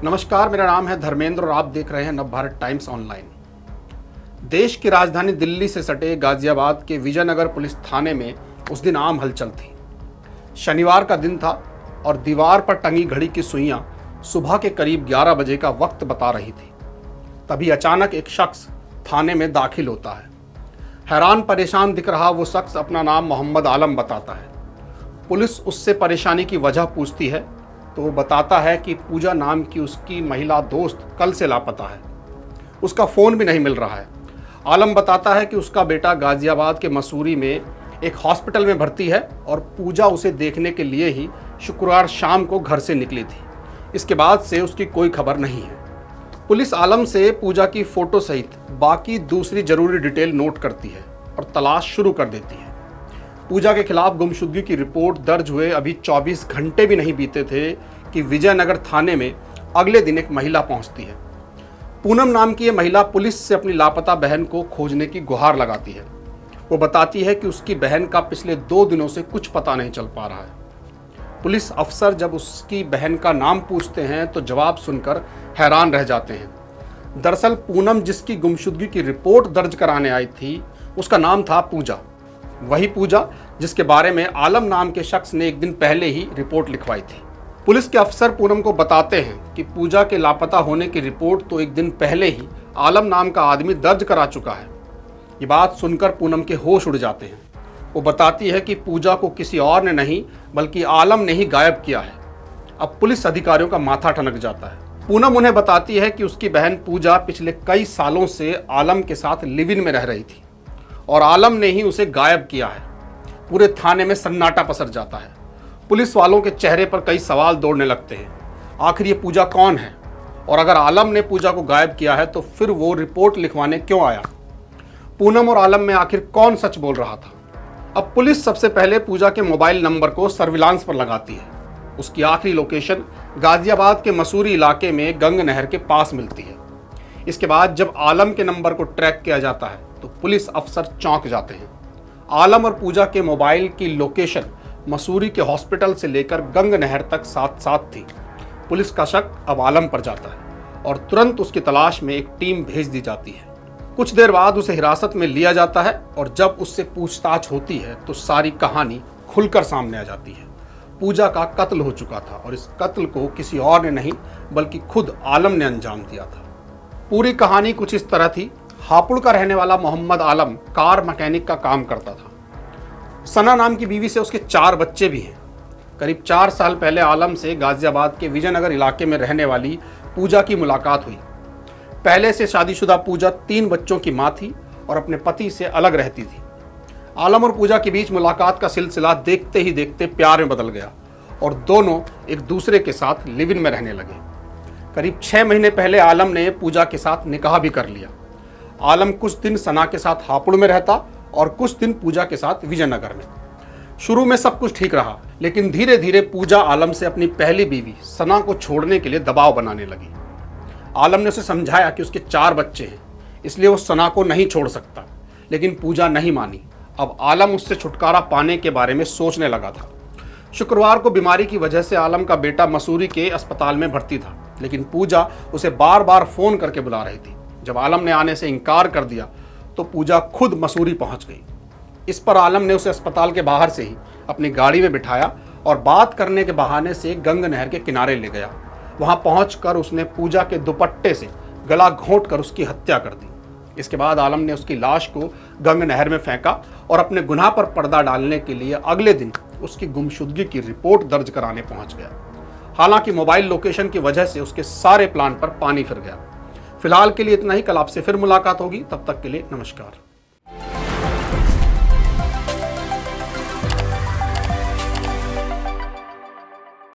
नमस्कार, मेरा नाम है धर्मेंद्र और आप देख रहे हैं नवभारत टाइम्स ऑनलाइन। देश की राजधानी दिल्ली से सटे गाजियाबाद के विजयनगर पुलिस थाने में उस दिन आम हलचल थी। शनिवार का दिन था और दीवार पर टंगी घड़ी की सुइयां सुबह के करीब 11 बजे का वक्त बता रही थी। तभी अचानक एक शख्स थाने में दाखिल होता है। हैरान परेशान दिख रहा वो शख्स अपना नाम मोहम्मद आलम बताता है। पुलिस उससे परेशानी की वजह पूछती है तो वो बताता है कि पूजा नाम की उसकी महिला दोस्त कल से लापता है। उसका फ़ोन भी नहीं मिल रहा है। आलम बताता है कि उसका बेटा गाजियाबाद के मसूरी में एक हॉस्पिटल में भर्ती है और पूजा उसे देखने के लिए ही शुक्रवार शाम को घर से निकली थी। इसके बाद से उसकी कोई खबर नहीं है। पुलिस आलम से पूजा की फ़ोटो सहित बाकी दूसरी ज़रूरी डिटेल नोट करती है और तलाश शुरू कर देती है। पूजा के खिलाफ गुमशुदगी की रिपोर्ट दर्ज हुए अभी 24 घंटे भी नहीं बीते थे कि विजयनगर थाने में अगले दिन एक महिला पहुंचती है। पूनम नाम की ये महिला पुलिस से अपनी लापता बहन को खोजने की गुहार लगाती है। वो बताती है कि उसकी बहन का पिछले 2 दिनों से कुछ पता नहीं चल पा रहा है। पुलिस अफसर जब उसकी बहन का नाम पूछते हैं तो जवाब सुनकर हैरान रह जाते हैं। दरअसल पूनम जिसकी गुमशुदगी की रिपोर्ट दर्ज कराने आई थी उसका नाम था पूजा। वही पूजा जिसके बारे में आलम नाम के शख्स ने एक दिन पहले ही रिपोर्ट लिखवाई थी। पुलिस के अफसर पूनम को बताते हैं कि पूजा के लापता होने की रिपोर्ट तो एक दिन पहले ही आलम नाम का आदमी दर्ज करा चुका है। ये बात सुनकर पूनम के होश उड़ जाते हैं। वो बताती है कि पूजा को किसी और ने नहीं बल्कि आलम ने ही गायब किया है। अब पुलिस अधिकारियों का माथा ठनक जाता है। पूनम उन्हें बताती है कि उसकी बहन पूजा पिछले कई सालों से आलम के साथ लिव इन में रह रही थी और आलम ने ही उसे गायब किया है। पूरे थाने में सन्नाटा पसर जाता है। पुलिस वालों के चेहरे पर कई सवाल दौड़ने लगते हैं। आखिर ये पूजा कौन है और अगर आलम ने पूजा को गायब किया है तो फिर वो रिपोर्ट लिखवाने क्यों आया? पूनम और आलम में आखिर कौन सच बोल रहा था? अब पुलिस सबसे पहले पूजा के मोबाइल नंबर को सर्विलांस पर लगाती है। उसकी आखिरी लोकेशन गाजियाबाद के मसूरी इलाके में गंग नहर के पास मिलती है। इसके बाद जब आलम के नंबर को ट्रैक किया जाता है तो पुलिस अफसर चौंक जाते हैं। आलम और पूजा के मोबाइल की लोकेशन मसूरी के हॉस्पिटल से लेकर गंग नहर तक साथ साथ थी। पुलिस का शक अब आलम पर जाता है और तुरंत उसकी तलाश में एक टीम भेज दी जाती है। कुछ देर बाद उसे हिरासत में लिया जाता है और जब उससे पूछताछ होती है तो सारी कहानी खुलकर सामने आ जाती है। पूजा का कत्ल हो चुका था और इस कत्ल को किसी और ने नहीं बल्कि खुद आलम ने अंजाम दिया था। पूरी कहानी कुछ इस तरह थी। हापुड़ का रहने वाला मोहम्मद आलम कार मैकेनिक का काम करता था। सना नाम की बीवी से उसके 4 बच्चे भी हैं। करीब 4 साल पहले आलम से गाजियाबाद के विजयनगर इलाके में रहने वाली पूजा की मुलाकात हुई। पहले से शादीशुदा पूजा 3 बच्चों की मां थी और अपने पति से अलग रहती थी। आलम और पूजा के बीच मुलाकात का सिलसिला देखते ही देखते प्यार में बदल गया और दोनों एक दूसरे के साथ लिव इन में रहने लगे। करीब 6 महीने पहले आलम ने पूजा के साथ निकाह भी कर लिया। आलम कुछ दिन सना के साथ हापुड़ में रहता और कुछ दिन पूजा के साथ विजयनगर में। शुरू में सब कुछ ठीक रहा, लेकिन धीरे धीरे पूजा आलम से अपनी पहली बीवी सना को छोड़ने के लिए दबाव बनाने लगी। आलम ने उसे समझाया कि उसके 4 बच्चे हैं, इसलिए वो सना को नहीं छोड़ सकता, लेकिन पूजा नहीं मानी। अब आलम उससे छुटकारा पाने के बारे में सोचने लगा था। शुक्रवार को बीमारी की वजह से आलम का बेटा मसूरी के अस्पताल में भर्ती था, लेकिन पूजा उसे बार बार फ़ोन करके बुला रही थी। जब आलम ने आने से इनकार कर दिया तो पूजा खुद मसूरी पहुंच गई। इस पर आलम ने उसे अस्पताल के बाहर से ही अपनी गाड़ी में बिठाया और बात करने के बहाने से गंग नहर के किनारे ले गया। वहां पहुंचकर उसने पूजा के दुपट्टे से गला घोंट कर उसकी हत्या कर दी। इसके बाद आलम ने उसकी लाश को गंग नहर में फेंका और अपने गुनाह पर पर्दा डालने के लिए अगले दिन उसकी गुमशुदगी की रिपोर्ट दर्ज कराने पहुंच गया। हालांकि मोबाइल लोकेशन की वजह से उसके सारे प्लान पर पानी फिर गया। फिलहाल के लिए इतना ही। कल आपसे फिर मुलाकात होगी। तब तक के लिए नमस्कार।